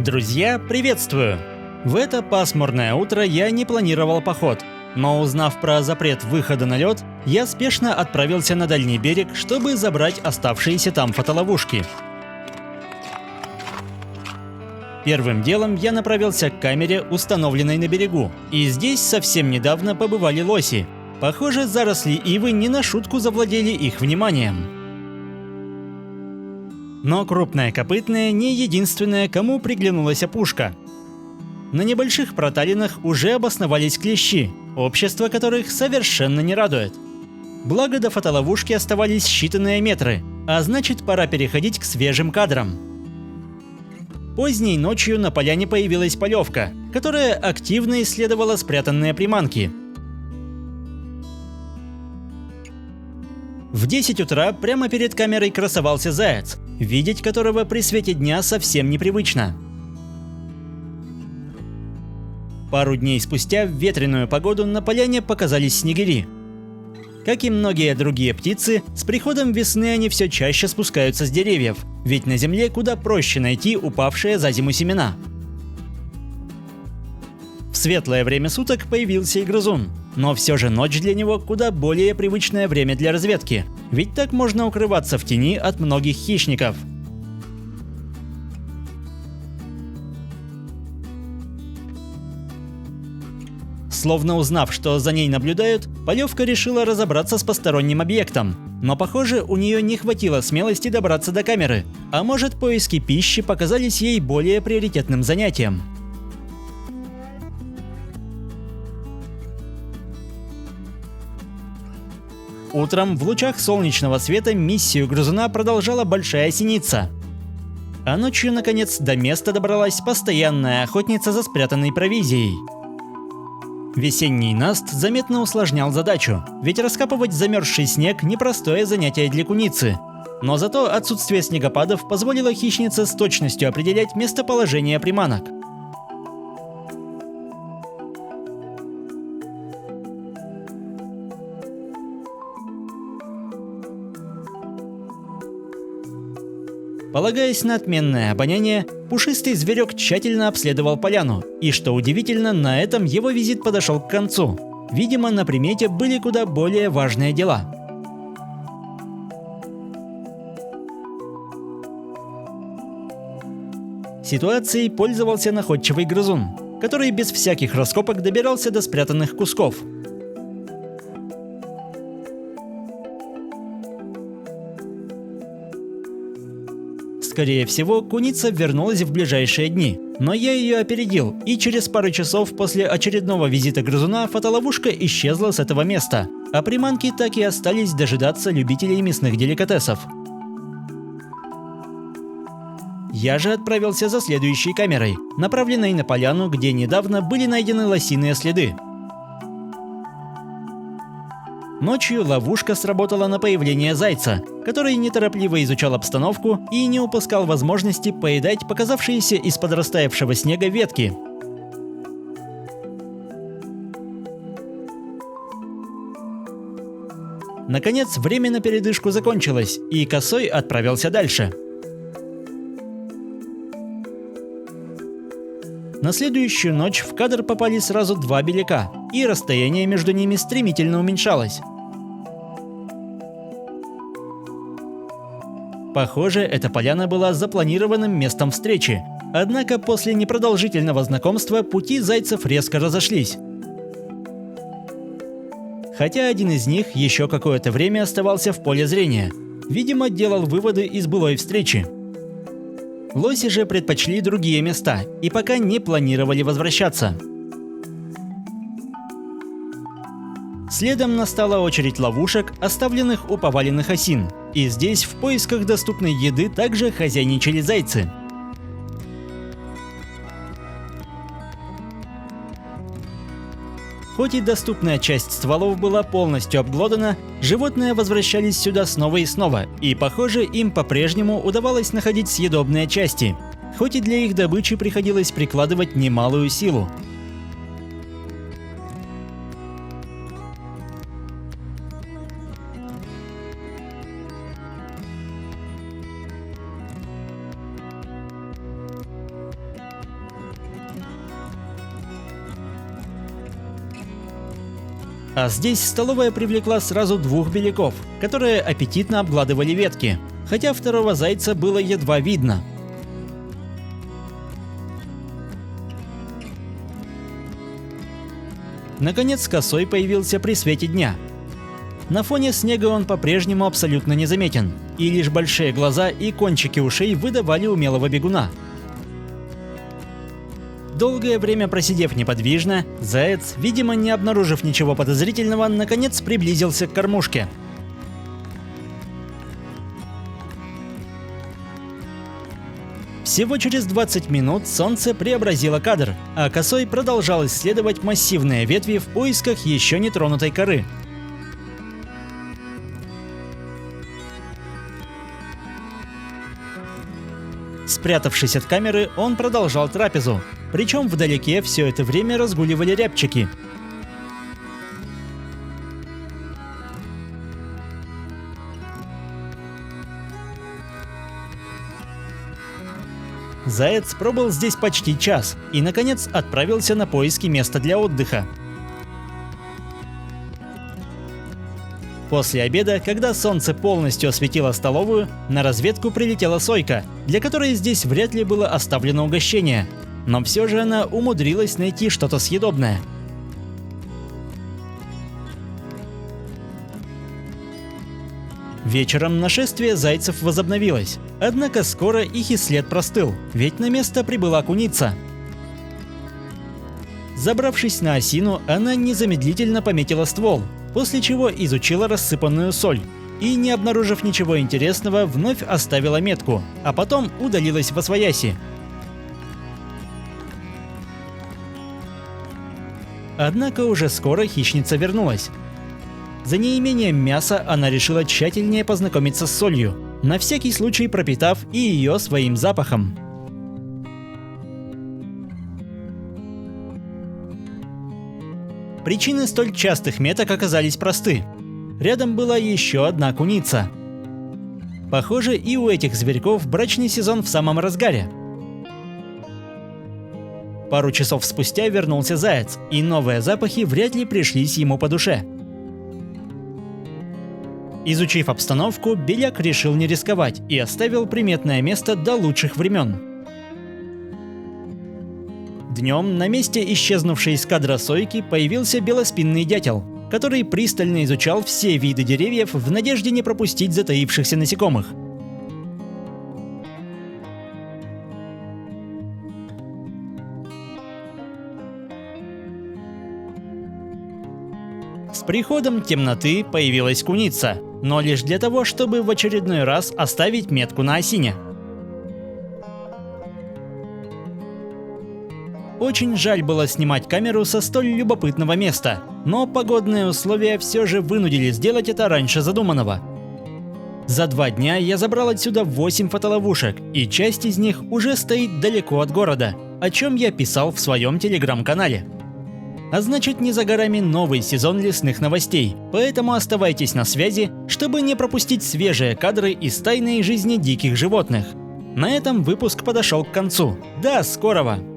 Друзья, приветствую! В это пасмурное утро я не планировал поход, но узнав про запрет выхода на лед, я спешно отправился на дальний берег, чтобы забрать оставшиеся там фотоловушки. Первым делом я направился к камере, установленной на берегу, и здесь совсем недавно побывали лоси. Похоже, заросли ивы не на шутку завладели их вниманием. Но крупная копытная не единственная, кому приглянулась опушка. На небольших проталинах уже обосновались клещи, общество которых совершенно не радует. Благо до фотоловушки оставались считанные метры, а значит, пора переходить к свежим кадрам. Поздней ночью на поляне появилась полевка, которая активно исследовала спрятанные приманки. В 10 утра прямо перед камерой красовался заяц, видеть которого при свете дня совсем непривычно. Пару дней спустя в ветреную погоду на поляне показались снегири. Как и многие другие птицы, с приходом весны они все чаще спускаются с деревьев, ведь на земле куда проще найти упавшие за зиму семена. В светлое время суток появился и грызун, но все же ночь для него куда более привычное время для разведки, ведь так можно укрываться в тени от многих хищников. Словно узнав, что за ней наблюдают, полевка решила разобраться с посторонним объектом. Но, похоже, у нее не хватило смелости добраться до камеры, а может, поиски пищи показались ей более приоритетным занятием. Утром в лучах солнечного света миссию грызуна продолжала большая синица. А ночью, наконец, до места добралась постоянная охотница за спрятанной провизией. Весенний наст заметно усложнял задачу, ведь раскапывать замерзший снег – непростое занятие для куницы. Но зато отсутствие снегопадов позволило хищнице с точностью определять местоположение приманок. Полагаясь на отменное обоняние, пушистый зверек тщательно обследовал поляну, и, что удивительно, на этом его визит подошел к концу. Видимо, на примете были куда более важные дела. Ситуацией пользовался находчивый грызун, который без всяких раскопок добирался до спрятанных кусков. Скорее всего, куница вернулась в ближайшие дни, но я ее опередил, и через пару часов после очередного визита грызуна фотоловушка исчезла с этого места, а приманки так и остались дожидаться любителей мясных деликатесов. Я же отправился за следующей камерой, направленной на поляну, где недавно были найдены лосиные следы. Ночью ловушка сработала на появление зайца, который неторопливо изучал обстановку и не упускал возможности поедать показавшиеся из-под растаявшего снега ветки. Наконец, время на передышку закончилось, и косой отправился дальше. На следующую ночь в кадр попали сразу два беляка, и расстояние между ними стремительно уменьшалось. Похоже, эта поляна была запланированным местом встречи, однако после непродолжительного знакомства пути зайцев резко разошлись. Хотя один из них еще какое-то время оставался в поле зрения, видимо, делал выводы из былой встречи. Лоси же предпочли другие места и пока не планировали возвращаться. Следом настала очередь ловушек, оставленных у поваленных осин, и здесь в поисках доступной еды также хозяйничали зайцы. Хоть и доступная часть стволов была полностью обглодана, животные возвращались сюда снова и снова, и, похоже, им по-прежнему удавалось находить съедобные части, хоть и для их добычи приходилось прикладывать немалую силу. А здесь столовая привлекла сразу двух беляков, которые аппетитно обгладывали ветки, хотя второго зайца было едва видно. Наконец косой появился при свете дня. На фоне снега он по-прежнему абсолютно незаметен, и лишь большие глаза и кончики ушей выдавали умелого бегуна. Долгое время просидев неподвижно, заяц, видимо не обнаружив ничего подозрительного, наконец приблизился к кормушке. Всего через 20 минут солнце преобразило кадр, а косой продолжал исследовать массивные ветви в поисках еще не тронутой коры. Спрятавшись от камеры, он продолжал трапезу, причем вдалеке все это время разгуливали рябчики. Заяц пробыл здесь почти час и, наконец, отправился на поиски места для отдыха. После обеда, когда солнце полностью осветило столовую, на разведку прилетела сойка, для которой здесь вряд ли было оставлено угощение, но все же она умудрилась найти что-то съедобное. Вечером нашествие зайцев возобновилось, однако скоро их и след простыл, ведь на место прибыла куница. Забравшись на осину, она незамедлительно пометила ствол, после чего изучила рассыпанную соль и, не обнаружив ничего интересного, вновь оставила метку, а потом удалилась восвояси. Однако уже скоро хищница вернулась. За неимением мяса она решила тщательнее познакомиться с солью, на всякий случай пропитав и ее своим запахом. Причины столь частых меток оказались просты. Рядом была еще одна куница. Похоже, и у этих зверьков брачный сезон в самом разгаре. Пару часов спустя вернулся заяц, и новые запахи вряд ли пришлись ему по душе. Изучив обстановку, беляк решил не рисковать и оставил приметное место до лучших времен. Днем на месте исчезнувшей из кадра сойки появился белоспинный дятел, который пристально изучал все виды деревьев в надежде не пропустить затаившихся насекомых. С приходом темноты появилась куница, но лишь для того, чтобы в очередной раз оставить метку на осине. Очень жаль было снимать камеру со столь любопытного места, но погодные условия все же вынудили сделать это раньше задуманного. За 2 дня я забрал отсюда 8 фотоловушек, и часть из них уже стоит далеко от города, о чем я писал в своем телеграм-канале. А значит, не за горами новый сезон лесных новостей, поэтому оставайтесь на связи, чтобы не пропустить свежие кадры из тайной жизни диких животных. На этом выпуск подошел к концу. До скорого!